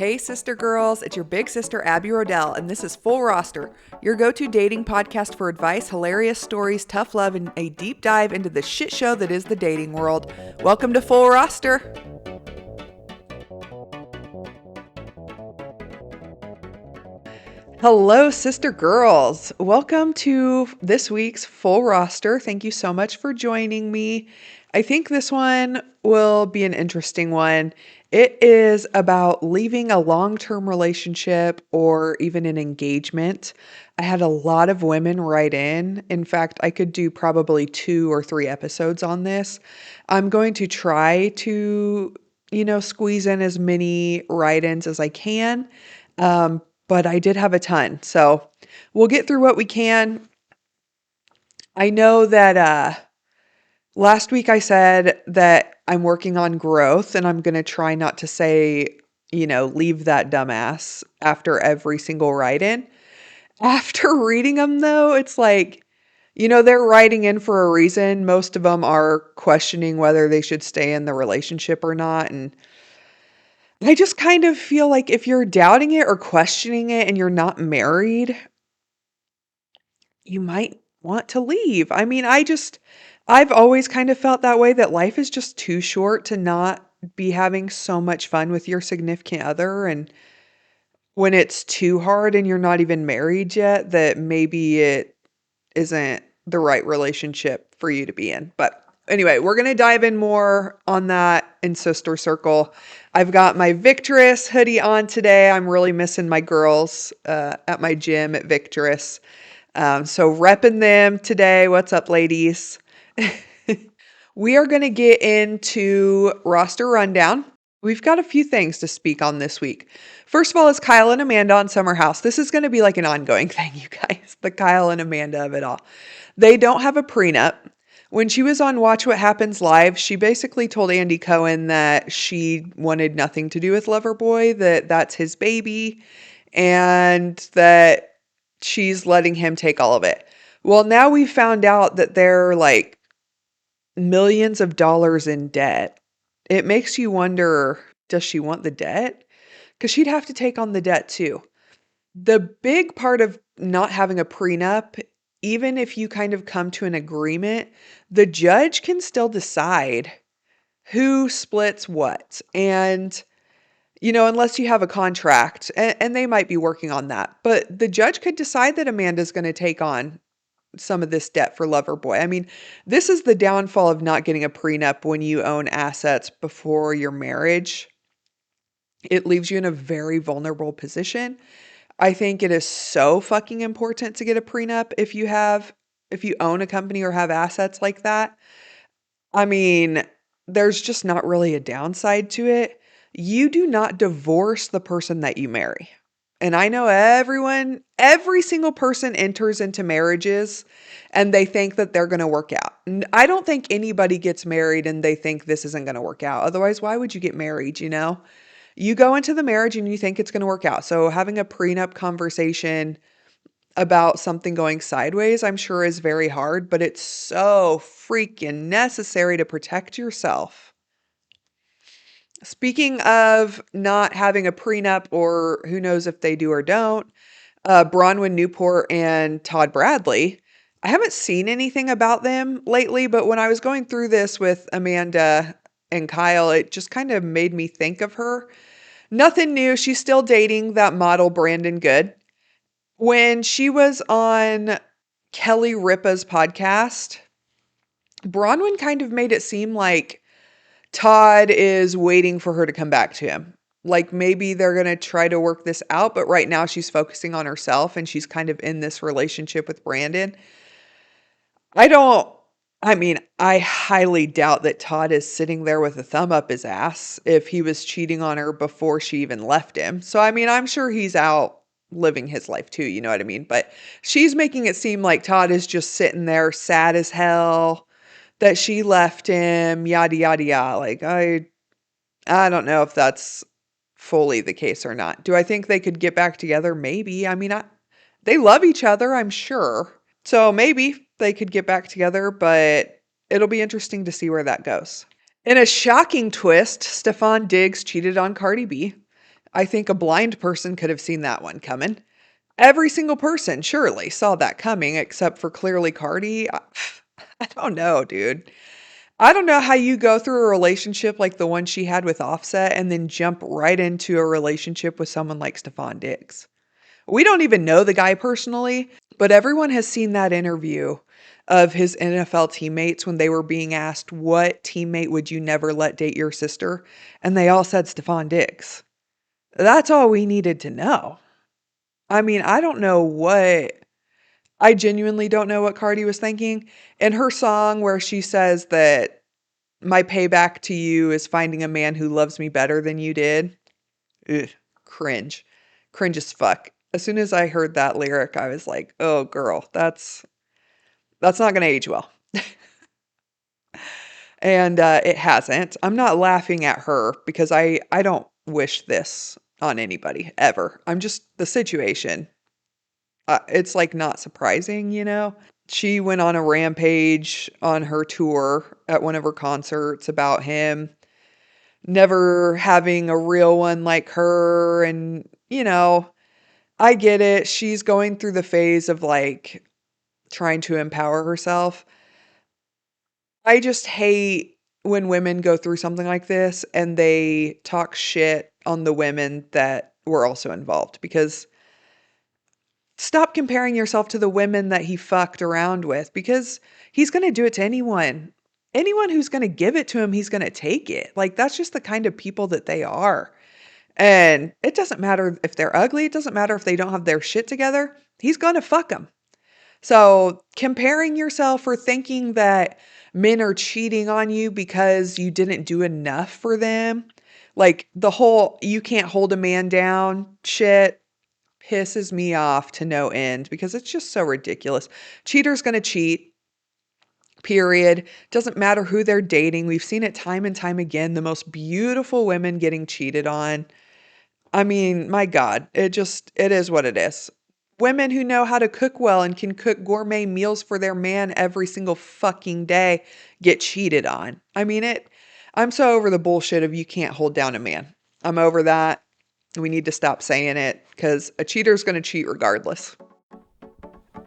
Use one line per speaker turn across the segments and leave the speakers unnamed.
Hey, sister girls, it's your big sister Abby Rodell, and this is Full Roster, your go to dating podcast for advice, hilarious stories, tough love, and a deep dive into the shit show that is the dating world. Welcome to Full Roster. Hello, sister girls. Welcome to this week's Full Roster. Thank you so much for joining me. I think this one will be an interesting one. It is about leaving a long-term relationship or even an engagement. I had a lot of women write in. In fact, I could do probably 2 or 3 episodes on this. I'm going to try to, squeeze in as many write-ins as I can. But I did have a ton. So we'll get through what we can. I know that last week I said that I'm working on growth and I'm going to try not to say, leave that dumbass after every single write-in. After reading them though, it's like, they're writing in for a reason. Most of them are questioning whether they should stay in the relationship or not. And I just kind of feel like if you're doubting it or questioning it and you're not married, you might want to leave. I mean, I've always kind of felt that way, that life is just too short to not be having so much fun with your significant other. And when it's too hard and you're not even married yet, that maybe it isn't the right relationship for you to be in. But anyway, we're going to dive in more on that in Sister Circle. I've got my Victorous hoodie on today. I'm really missing my girls at my gym at Victorous. So repping them today. What's up, ladies? We are going to get into roster rundown. We've got a few things to speak on this week. First of all, is Kyle and Amanda on Summer House. This is going to be like an ongoing thing, you guys. The Kyle and Amanda of it all. They don't have a prenup. When she was on Watch What Happens Live, she basically told Andy Cohen that she wanted nothing to do with Loverboy, that that's his baby, and that she's letting him take all of it. Well, now we found out that they're like millions of dollars in debt. It makes you wonder, does she want the debt? Because she'd have to take on the debt too. The big part of not having a prenup, even if you kind of come to an agreement, the judge can still decide who splits what. And, unless you have a contract, and they might be working on that, but the judge could decide that Amanda's going to take on some of this debt for Loverboy. I mean, this is the downfall of not getting a prenup when you own assets before your marriage. It leaves you in a very vulnerable position. I think it is so fucking important to get a prenup if you own a company or have assets like that. I mean, there's just not really a downside to it. You do not divorce the person that you marry. And I know every single person enters into marriages and they think that they're going to work out. And I don't think anybody gets married and they think this isn't going to work out. Otherwise, why would you get married, you know? You go into the marriage and you think it's going to work out. So having a prenup conversation about something going sideways, I'm sure is very hard, but it's so freaking necessary to protect yourself. Speaking of not having a prenup, or who knows if they do or don't, Bronwyn Newport and Todd Bradley. I haven't seen anything about them lately, but when I was going through this with Amanda and Kyle, it just kind of made me think of her. Nothing new. She's still dating that model, Brandon Good. When she was on Kelly Ripa's podcast, Bronwyn kind of made it seem like Todd is waiting for her to come back to him. Like maybe they're going to try to work this out, but right now she's focusing on herself and she's kind of in this relationship with Brandon. I highly doubt that Todd is sitting there with a thumb up his ass if he was cheating on her before she even left him. So, I mean, I'm sure he's out living his life too, you know what I mean? But she's making it seem like Todd is just sitting there sad as hell that she left him, yada, yada, yada. Like, I don't know if that's fully the case or not. Do I think they could get back together? Maybe. I mean, they love each other, I'm sure. So maybe they could get back together, but it'll be interesting to see where that goes. In a shocking twist, Stefan Diggs cheated on Cardi B. I think a blind person could have seen that one coming. Every single person surely saw that coming except for clearly Cardi. I don't know, dude. I don't know how you go through a relationship like the one she had with Offset and then jump right into a relationship with someone like Stephon Diggs. We don't even know the guy personally, but everyone has seen that interview of his NFL teammates when they were being asked, what teammate would you never let date your sister? And they all said Stephon Diggs. That's all we needed to know. I mean, I genuinely don't know what Cardi was thinking. In her song where she says that my payback to you is finding a man who loves me better than you did. Ugh, cringe. Cringe as fuck. As soon as I heard that lyric, I was like, "Oh, girl, that's not gonna age well." And it hasn't. I'm not laughing at her because I don't wish this on anybody ever. I'm just the situation. It's like not surprising, you know. She went on a rampage on her tour at one of her concerts about him never having a real one like her, and I get it. She's going through the phase of like trying to empower herself. I just hate when women go through something like this and they talk shit on the women that were also involved, because stop comparing yourself to the women that he fucked around with, because he's going to do it to anyone. Anyone who's going to give it to him, he's going to take it. Like, that's just the kind of people that they are. And it doesn't matter if they're ugly. It doesn't matter if they don't have their shit together. He's going to fuck them. So, comparing yourself or thinking that men are cheating on you because you didn't do enough for them, like the whole you can't hold a man down shit, pisses me off to no end because it's just so ridiculous. Cheater's going to cheat, period. Doesn't matter who they're dating. We've seen it time and time again. The most beautiful women getting cheated on. I mean, my God, it is what it is. Women who know how to cook well and can cook gourmet meals for their man every single fucking day get cheated on. I'm so over the bullshit of you can't hold down a man. I'm over that. We need to stop saying it because a cheater's going to cheat regardless.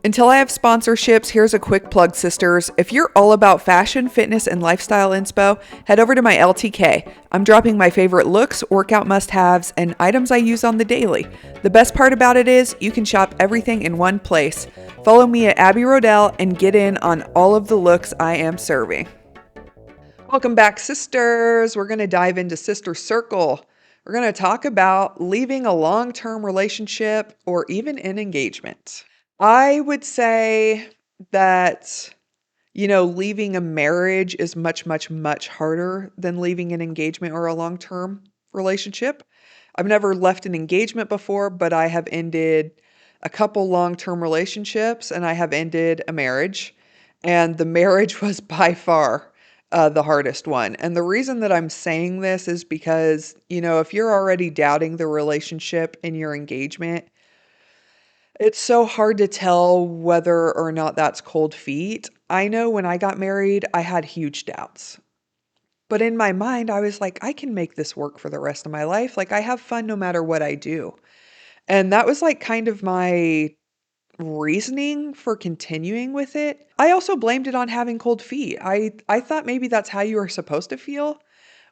Until I have sponsorships, here's a quick plug, sisters. If you're all about fashion, fitness, and lifestyle inspo, head over to my LTK. I'm dropping my favorite looks, workout must-haves, and items I use on the daily. The best part about it is you can shop everything in one place. Follow me at Abby Rodell and get in on all of the looks I am serving. Welcome back, sisters. We're going to dive into Sister Circle. We're going to talk about leaving a long-term relationship or even an engagement. I would say that, leaving a marriage is much, much, much harder than leaving an engagement or a long-term relationship. I've never left an engagement before, but I have ended a couple long-term relationships and I have ended a marriage. And the marriage was by far the hardest one. And the reason that I'm saying this is because, if you're already doubting the relationship in your engagement, it's so hard to tell whether or not that's cold feet. I know when I got married, I had huge doubts. But in my mind, I was like, I can make this work for the rest of my life. Like, I have fun no matter what I do. And that was like kind of my reasoning for continuing with it. I also blamed it on having cold feet. I thought maybe that's how you were supposed to feel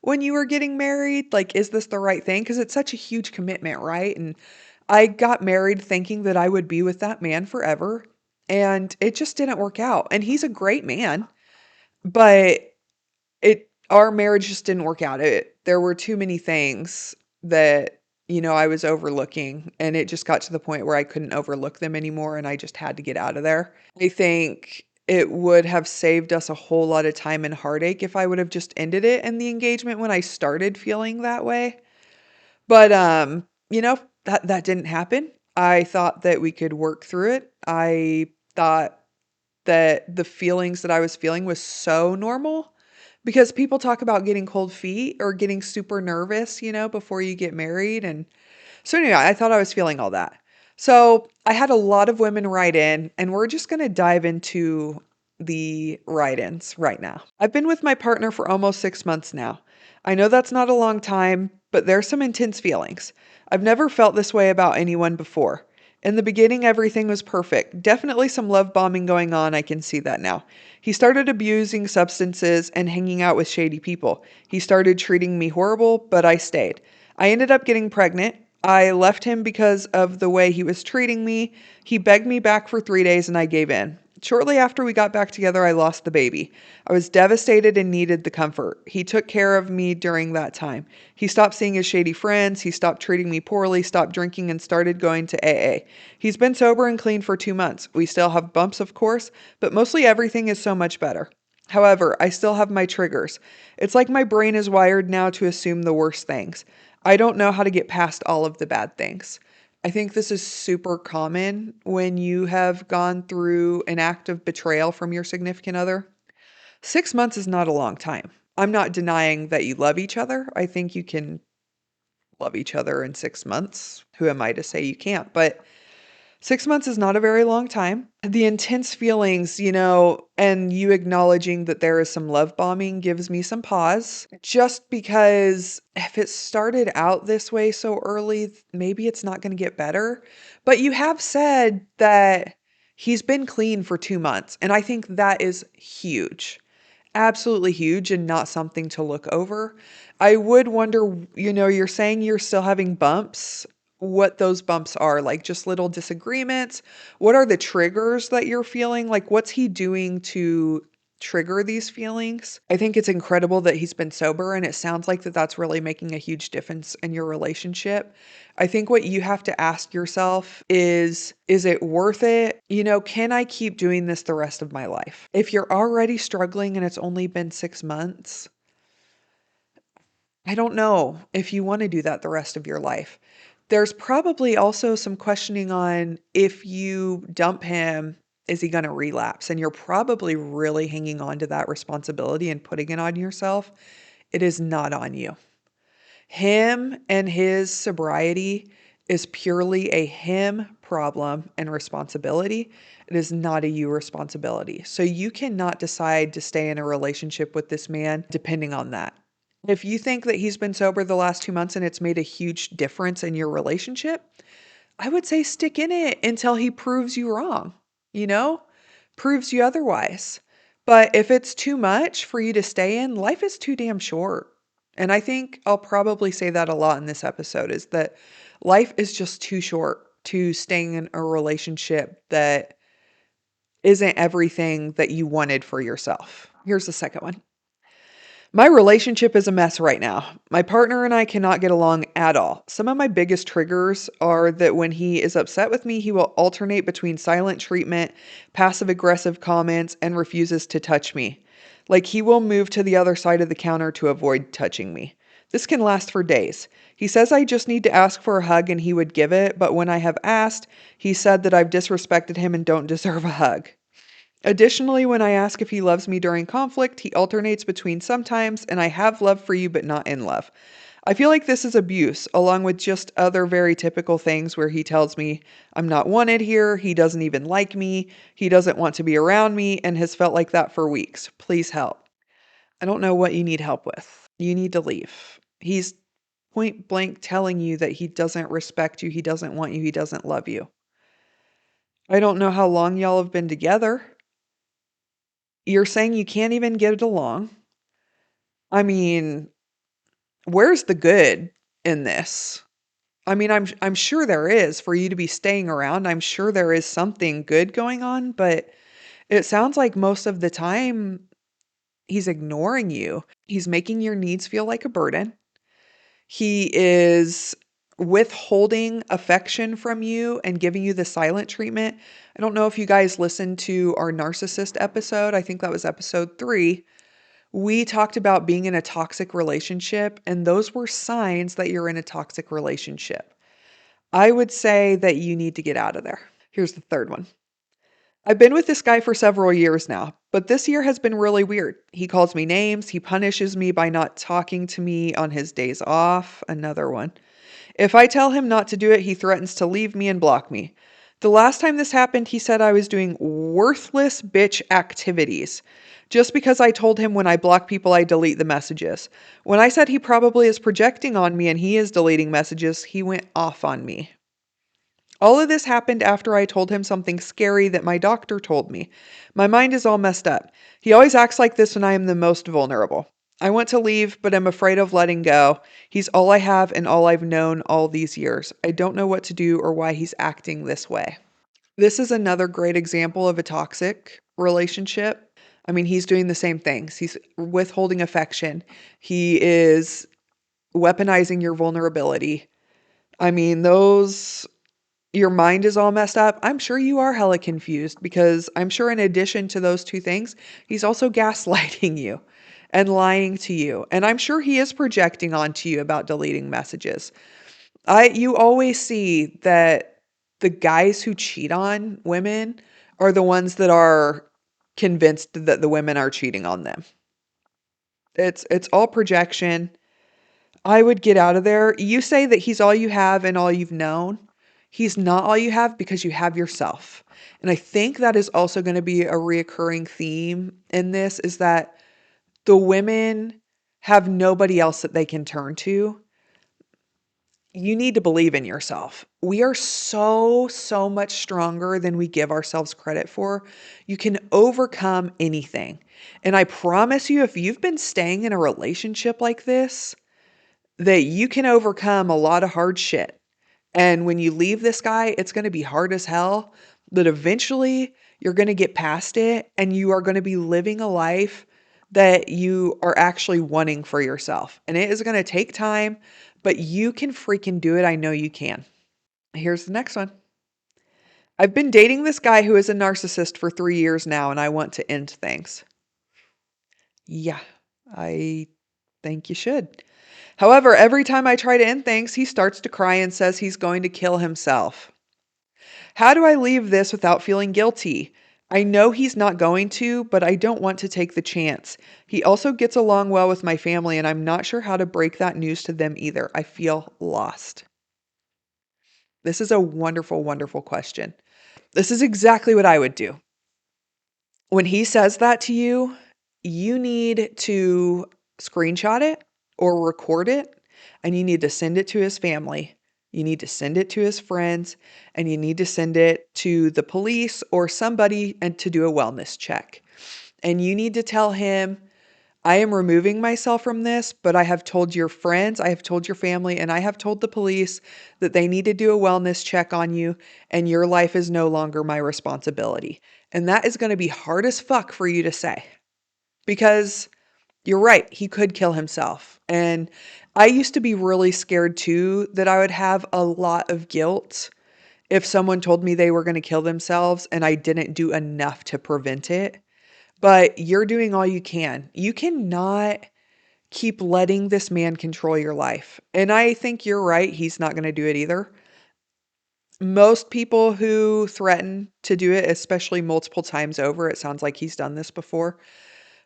when you were getting married. Like, is this the right thing? Because it's such a huge commitment, right? And I got married thinking that I would be with that man forever, and it just didn't work out. And he's a great man, but our marriage just didn't work out. There were too many things that, I was overlooking, and it just got to the point where I couldn't overlook them anymore and I just had to get out of there. I think it would have saved us a whole lot of time and heartache if I would have just ended it in the engagement when I started feeling that way. But that didn't happen. I thought that we could work through it. I thought that the feelings that I was feeling was so normal, because people talk about getting cold feet or getting super nervous, before you get married. And so anyway, I thought I was feeling all that. So I had a lot of women write in, and we're just going to dive into the write ins right now. I've been with my partner for almost 6 months now. I know that's not a long time, but there's some intense feelings. I've never felt this way about anyone before. In the beginning, everything was perfect. Definitely some love bombing going on, I can see that now. He started abusing substances and hanging out with shady people. He started treating me horrible, but I stayed. I ended up getting pregnant. I left him because of the way he was treating me. He begged me back for 3 days and I gave in. Shortly after we got back together, I lost the baby. I was devastated and needed the comfort. He took care of me during that time. He stopped seeing his shady friends, he stopped treating me poorly, stopped drinking, and started going to AA. He's been sober and clean for 2 months. We still have bumps, of course, but mostly everything is so much better. However, I still have my triggers. It's like my brain is wired now to assume the worst things. I don't know how to get past all of the bad things. I think this is super common when you have gone through an act of betrayal from your significant other. 6 months is not a long time. I'm not denying that you love each other. I think you can love each other in 6 months. Who am I to say you can't? But 6 months is not a very long time. The intense feelings, and you acknowledging that there is some love bombing gives me some pause. Just because if it started out this way so early, maybe it's not going to get better. But you have said that he's been clean for 2 months. And I think that is huge. Absolutely huge and not something to look over. I would wonder, you're saying you're still having bumps, what those bumps are, like just little disagreements. What are the triggers that you're feeling? Like, what's he doing to trigger these feelings? I think it's incredible that he's been sober, and it sounds like that's really making a huge difference in your relationship. I think what you have to ask yourself is it worth it? Can I keep doing this the rest of my life? If you're already struggling and it's only been 6 months, I don't know if you want to do that the rest of your life. There's probably also some questioning on if you dump him, is he going to relapse? And you're probably really hanging on to that responsibility and putting it on yourself. It is not on you. Him and his sobriety is purely a him problem and responsibility. It is not a you responsibility. So you cannot decide to stay in a relationship with this man depending on that. If you think that he's been sober the last 2 months and it's made a huge difference in your relationship, I would say stick in it until he proves you wrong, you know, proves you otherwise. But if it's too much for you to stay in, life is too damn short. And I think I'll probably say that a lot in this episode is that life is just too short to staying in a relationship that isn't everything that you wanted for yourself. Here's the second one. My relationship is a mess right now. My partner and I cannot get along at all. Some of my biggest triggers are that when he is upset with me, he will alternate between silent treatment, passive aggressive comments, and refuses to touch me. Like he will move to the other side of the counter to avoid touching me. This can last for days. He says I just need to ask for a hug and he would give it, but when I have asked, he said that I've disrespected him and don't deserve a hug. Additionally, when I ask if he loves me during conflict, he alternates between sometimes and I have love for you but not in love. I feel like this is abuse, along with just other very typical things where he tells me I'm not wanted here, he doesn't even like me, he doesn't want to be around me, and has felt like that for weeks. Please help. I don't know what you need help with. You need to leave. He's point blank telling you that he doesn't respect you, he doesn't want you, he doesn't love you. I don't know how long y'all have been together. You're saying you can't even get along. I mean, where's the good in this? I mean, I'm sure there is for you to be staying around. I'm sure there is something good going on, but it sounds like most of the time he's ignoring you. He's making your needs feel like a burden. He is withholding affection from you and giving you the silent treatment. I don't know if you guys listened to our narcissist episode. I think that was episode 3. We talked about being in a toxic relationship, and those were signs that you're in a toxic relationship. I would say that you need to get out of there. Here's the third one. I've been with this guy for several years now, but this year has been really weird. He calls me names, he punishes me by not talking to me on his days off. Another one. If I tell him not to do it, he threatens to leave me and block me. The last time this happened, he said I was doing worthless bitch activities. Just because I told him when I block people, I delete the messages. When I said he probably is projecting on me and he is deleting messages, he went off on me. All of this happened after I told him something scary that my doctor told me. My mind is all messed up. He always acts like this when I am the most vulnerable. I want to leave, but I'm afraid of letting go. He's all I have and all I've known all these years. I don't know what to do or why he's acting this way. This is another great example of a toxic relationship. I mean, he's doing the same things. He's withholding affection. He is weaponizing your vulnerability. I mean, your mind is all messed up. I'm sure you are hella confused because I'm sure in addition to those two things, he's also gaslighting you and lying to you. And I'm sure he is projecting onto you about deleting messages. You always see that the guys who cheat on women are the ones that are convinced that the women are cheating on them. It's all projection. I would get out of there. You say that he's all you have and all you've known. He's not all you have because you have yourself. And I think that is also going to be a reoccurring theme in this is that the women have nobody else that they can turn to. You need to believe in yourself. We are so much stronger than we give ourselves credit for. You can overcome anything. And I promise you, if you've been staying in a relationship like this, that you can overcome a lot of hard shit. And when you leave this guy, it's going to be hard as hell, but eventually you're going to get past it and you are going to be living a life that you are actually wanting for yourself. And it is going to take time, but you can freaking do it. I know you can. Here's the next one. I've been dating this guy who is a narcissist for 3 years now, and I want to end things. Yeah, I think you should. However, every time I try to end things, he starts to cry and says he's going to kill himself. How do I leave this without feeling guilty? I know he's not going to, but I don't want to take the chance. He also gets along well with my family, and I'm not sure how to break that news to them either. I feel lost. This is a wonderful, wonderful question. This is exactly what I would do. When he says that to you, you need to screenshot it or record it, and you need to send it to his family. You need to send it to his friends, and you need to send it to the police or somebody and to do a wellness check. And you need to tell him, I am removing myself from this, but I have told your friends, I have told your family, and I have told the police that they need to do a wellness check on you, and your life is no longer my responsibility. And that is going to be hard as fuck for you to say because you're right, he could kill himself. And I used to be really scared too that I would have a lot of guilt if someone told me they were going to kill themselves and I didn't do enough to prevent it. But you're doing all you can. You cannot keep letting this man control your life. And I think you're right. He's not going to do it either. Most people who threaten to do it, especially multiple times over, it sounds like he's done this before.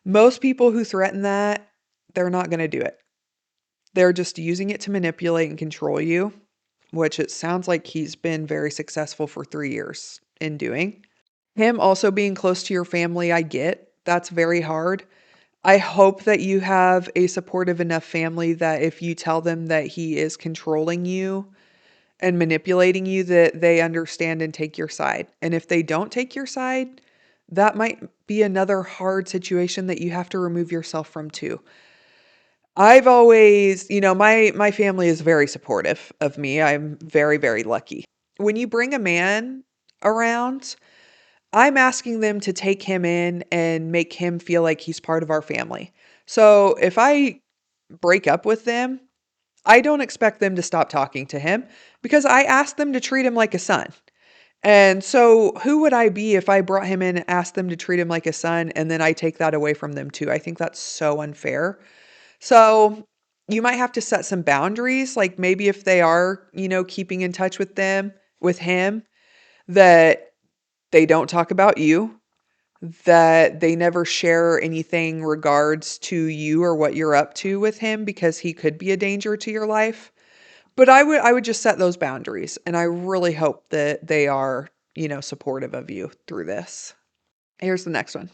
Most people who threaten that, they're not going to do it. They're just using it to manipulate and control you, which it sounds like he's been very successful for 3 years in doing. Him also being close to your family, I get. That's very hard. I hope that you have a supportive enough family that if you tell them that he is controlling you and manipulating you, that they understand and take your side. And if they don't take your side, that might be another hard situation that you have to remove yourself from too. I've always, my family is very supportive of me. I'm very, very lucky. When you bring a man around, I'm asking them to take him in and make him feel like he's part of our family. So if I break up with them, I don't expect them to stop talking to him because I asked them to treat him like a son. And so who would I be if I brought him in and asked them to treat him like a son and then I take that away from them too? I think that's so unfair. So you might have to set some boundaries, like maybe if they are, keeping in touch with him, that they don't talk about you, that they never share anything regards to you or what you're up to with him because he could be a danger to your life. But I would just set those boundaries and I really hope that they are supportive of you through this. Here's the next one.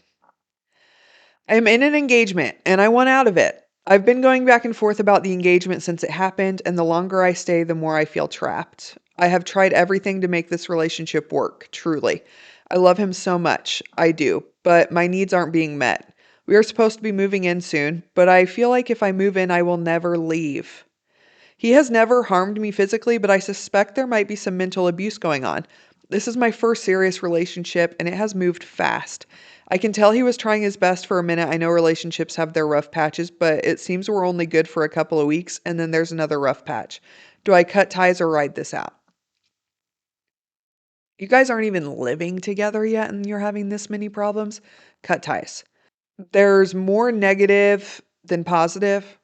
I am in an engagement and I want out of it. I've been going back and forth about the engagement since it happened, and the longer I stay, the more I feel trapped. I have tried everything to make this relationship work, truly. I love him so much. I do, but my needs aren't being met. We are supposed to be moving in soon, but I feel like if I move in, I will never leave. He has never harmed me physically, but I suspect there might be some mental abuse going on. This is my first serious relationship, and it has moved fast. I can tell he was trying his best for a minute. I know relationships have their rough patches, but it seems we're only good for a couple of weeks, and then there's another rough patch. Do I cut ties or ride this out? You guys aren't even living together yet, and you're having this many problems. Cut ties. There's more negative than positive.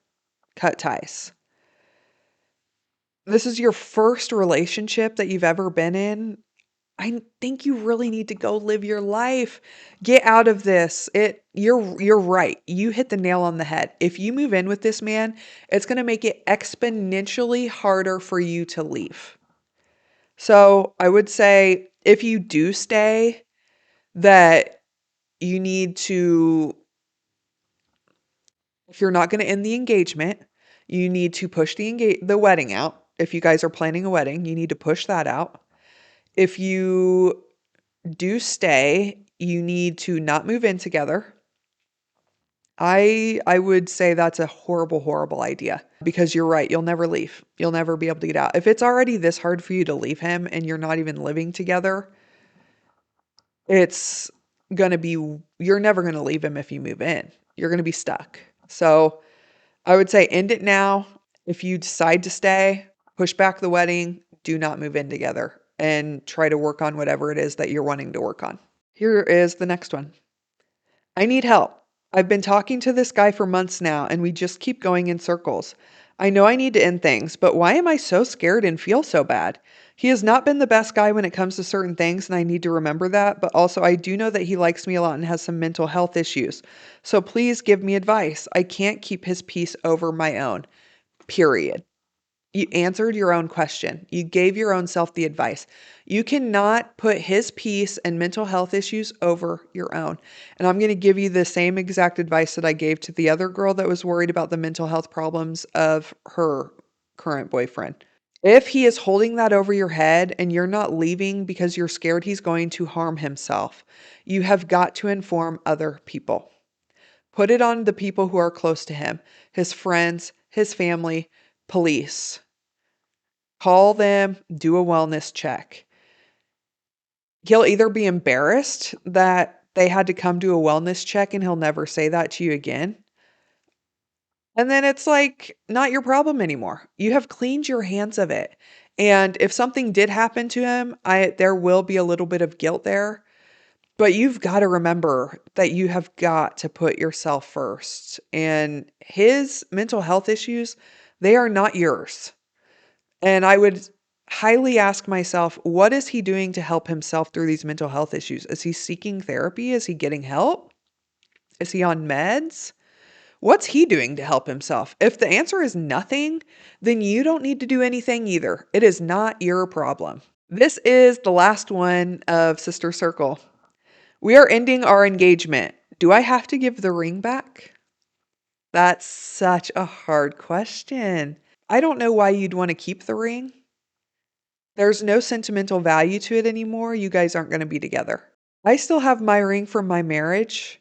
Cut ties. This is your first relationship that you've ever been in. I think you really need to go live your life. Get out of this. You're right. You hit the nail on the head. If you move in with this man, it's going to make it exponentially harder for you to leave. So, I would say if you do stay, that you need to, if you're not going to end the engagement, you need to push the wedding out. If you guys are planning a wedding, you need to push that out. If you do stay, you need to not move in together. I would say that's a horrible, horrible idea because you're right. You'll never leave. You'll never be able to get out. If it's already this hard for you to leave him and you're not even living together, it's going to be, you're never going to leave him if you move in. You're going to be stuck. So I would say end it now. If you decide to stay, push back the wedding, do not move in together and try to work on whatever it is that you're wanting to work on. Here is the next one. I need help. I've been talking to this guy for months now, and we just keep going in circles. I know I need to end things, but why am I so scared and feel so bad? He has not been the best guy when it comes to certain things, and I need to remember that, but also I do know that he likes me a lot and has some mental health issues. So please give me advice. I can't keep his peace over my own. Period. You answered your own question. You gave your own self the advice. You cannot put his peace and mental health issues over your own. And I'm going to give you the same exact advice that I gave to the other girl that was worried about the mental health problems of her current boyfriend. If he is holding that over your head and you're not leaving because you're scared he's going to harm himself, you have got to inform other people. Put it on the people who are close to him, his friends, his family, police. Call them, do a wellness check. He'll either be embarrassed that they had to come do a wellness check and he'll never say that to you again. And then it's like not your problem anymore. You have cleaned your hands of it. And if something did happen to him, there will be a little bit of guilt there. But you've got to remember that you have got to put yourself first. And his mental health issues, they are not yours. And I would highly ask myself, what is he doing to help himself through these mental health issues? Is he seeking therapy? Is he getting help? Is he on meds? What's he doing to help himself? If the answer is nothing, then you don't need to do anything either. It is not your problem. This is the last one of Sister Circle. We are ending our engagement. Do I have to give the ring back? That's such a hard question. I don't know why you'd want to keep the ring. There's no sentimental value to it anymore. You guys aren't going to be together. I still have my ring from my marriage.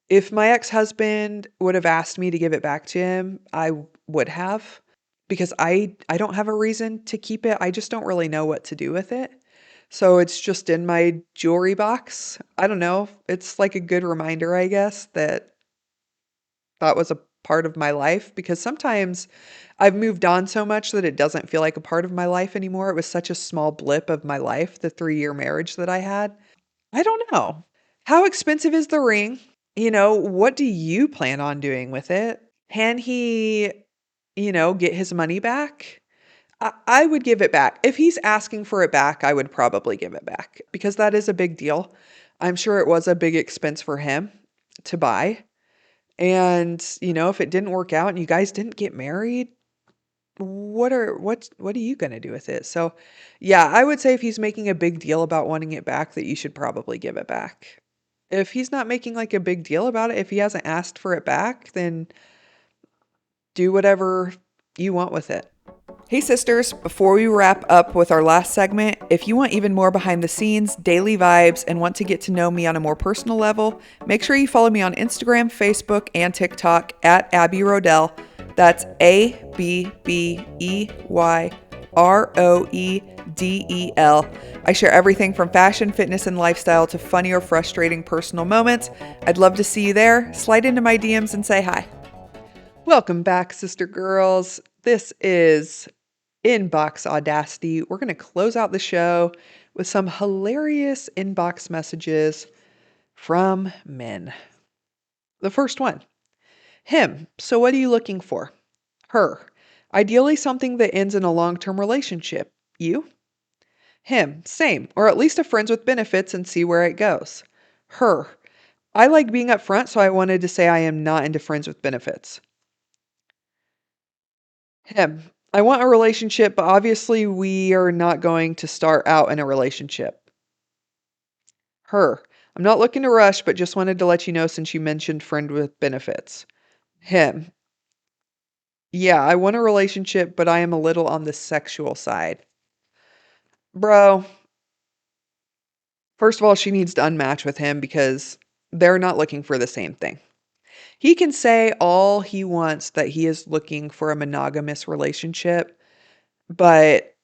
If my ex-husband would have asked me to give it back to him, I would have because I don't have a reason to keep it. I just don't really know what to do with it. So it's just in my jewelry box. I don't know. It's like a good reminder, I guess, that was a part of my life because sometimes I've moved on so much that it doesn't feel like a part of my life anymore. It was such a small blip of my life, the 3-year marriage that I had. I don't know. How expensive is the ring? What do you plan on doing with it? Can he, get his money back? I would give it back. If he's asking for it back, I would probably give it back because that is a big deal. I'm sure it was a big expense for him to buy. And, if it didn't work out and you guys didn't get married, what are you gonna do with it? So, yeah, I would say if he's making a big deal about wanting it back, that you should probably give it back. If he's not making like a big deal about it, if he hasn't asked for it back, then do whatever you want with it. Hey, sisters, before we wrap up with our last segment, if you want even more behind the scenes, daily vibes, and want to get to know me on a more personal level, make sure you follow me on Instagram, Facebook, and TikTok at Abby Rodell. That's ABBEYROEDEL. I share everything from fashion, fitness, and lifestyle to funny or frustrating personal moments. I'd love to see you there. Slide into my DMs and say hi. Welcome back, sister girls. This is Inbox Audacity. We're going to close out the show with some hilarious inbox messages from men. The first one: him, so what are you looking for? Her, ideally something that ends in a long-term relationship. You? Him, same, or at least a friends with benefits and see where it goes. Her, I like being upfront, so I wanted to say I am not into friends with benefits. Him, I want a relationship, but obviously we are not going to start out in a relationship. Her, I'm not looking to rush, but just wanted to let you know since you mentioned friend with benefits. Him, yeah, I want a relationship, but I am a little on the sexual side. Bro, first of all, she needs to unmatch with him because they're not looking for the same thing. He can say all he wants that he is looking for a monogamous relationship, but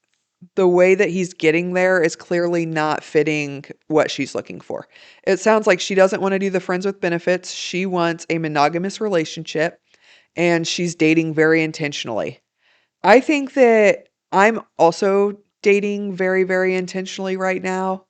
the way that he's getting there is clearly not fitting what she's looking for. It sounds like she doesn't want to do the friends with benefits. She wants a monogamous relationship and she's dating very intentionally. I think that I'm also dating very, very intentionally right now.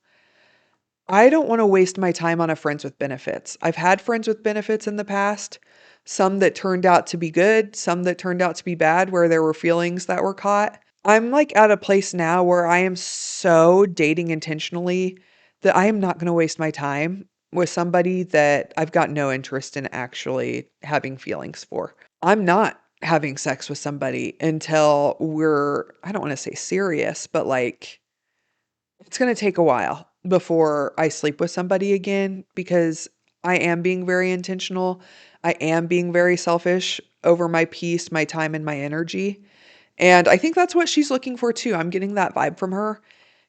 I don't want to waste my time on a friends with benefits. I've had friends with benefits in the past, some that turned out to be good, some that turned out to be bad, where there were feelings that were caught. I'm like at a place now where I am so dating intentionally that I am not going to waste my time with somebody that I've got no interest in actually having feelings for. I'm not having sex with somebody until we're, I don't want to say serious, but like it's going to take a while before I sleep with somebody again because I am being very intentional. I am being very selfish over my peace, my time, and my energy. And I think that's what she's looking for too. I'm getting that vibe from her.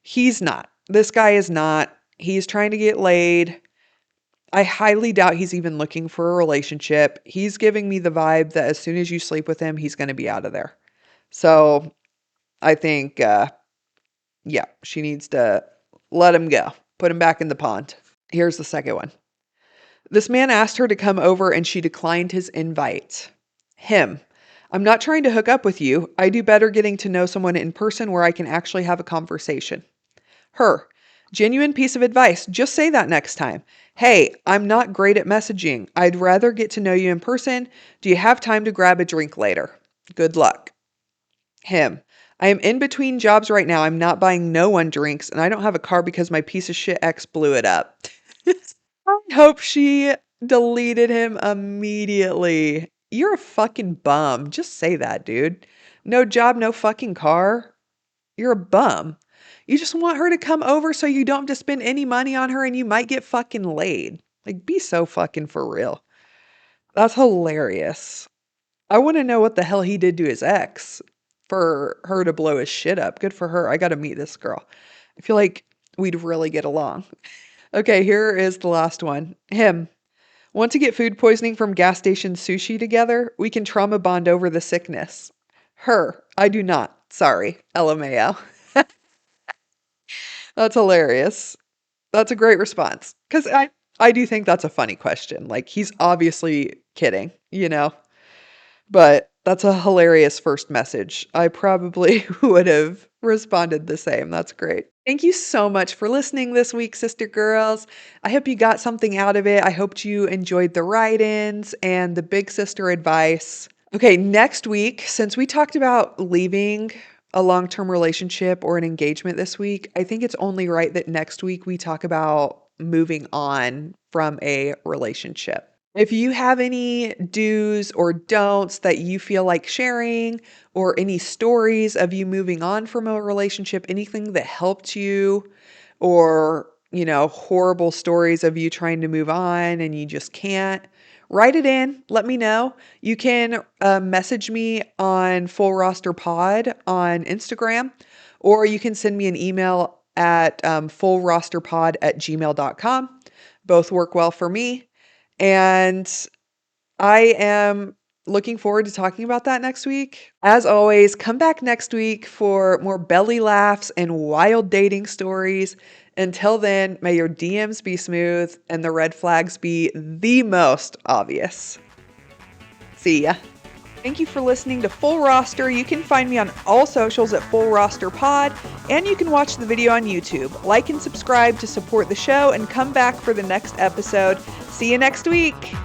He's not. This guy is not. He's trying to get laid. I highly doubt he's even looking for a relationship. He's giving me the vibe that as soon as you sleep with him, he's going to be out of there. So I think, yeah, she needs to let him go, put him back in the pond. Here's the second one. This man asked her to come over and she declined his invite. Him. I'm not trying to hook up with you. I do better getting to know someone in person where I can actually have a conversation. Her. Genuine piece of advice. Just say that next time. Hey, I'm not great at messaging. I'd rather get to know you in person. Do you have time to grab a drink later? Good luck. Him. I am in between jobs right now. I'm not buying no one drinks and I don't have a car because my piece of shit ex blew it up. I hope she deleted him immediately. You're a fucking bum. Just say that, dude. No job, no fucking car. You're a bum. You just want her to come over so you don't have to spend any money on her and you might get fucking laid. Like, be so fucking for real. That's hilarious. I want to know what the hell he did to his ex for her to blow his shit up. Good for her. I got to meet this girl. I feel like we'd really get along. Okay, here is the last one. Him. Want to get food poisoning from gas station sushi together? We can trauma bond over the sickness. Her. I do not. Sorry. LMAO. That's hilarious. That's a great response. Because I do think that's a funny question. Like, he's obviously kidding, you know? But that's a hilarious first message. I probably would have responded the same. That's great. Thank you so much for listening this week, sister girls. I hope you got something out of it. I hoped you enjoyed the write ins and the big sister advice. Okay, next week, since we talked about leaving a long term relationship or an engagement this week, I think it's only right that next week we talk about moving on from a relationship. If you have any do's or don'ts that you feel like sharing, or any stories of you moving on from a relationship, anything that helped you, or, horrible stories of you trying to move on and you just can't, write it in. Let me know. You can message me on Full Roster Pod on Instagram, or you can send me an email at fullrosterpod@gmail.com. Both work well for me. And I am looking forward to talking about that next week. As always, come back next week for more belly laughs and wild dating stories. Until then, may your DMs be smooth and the red flags be the most obvious. See ya. Thank you for listening to Full Roster. You can find me on all socials at Full Roster Pod, and you can watch the video on YouTube. Like and subscribe to support the show, and come back for the next episode. See you next week.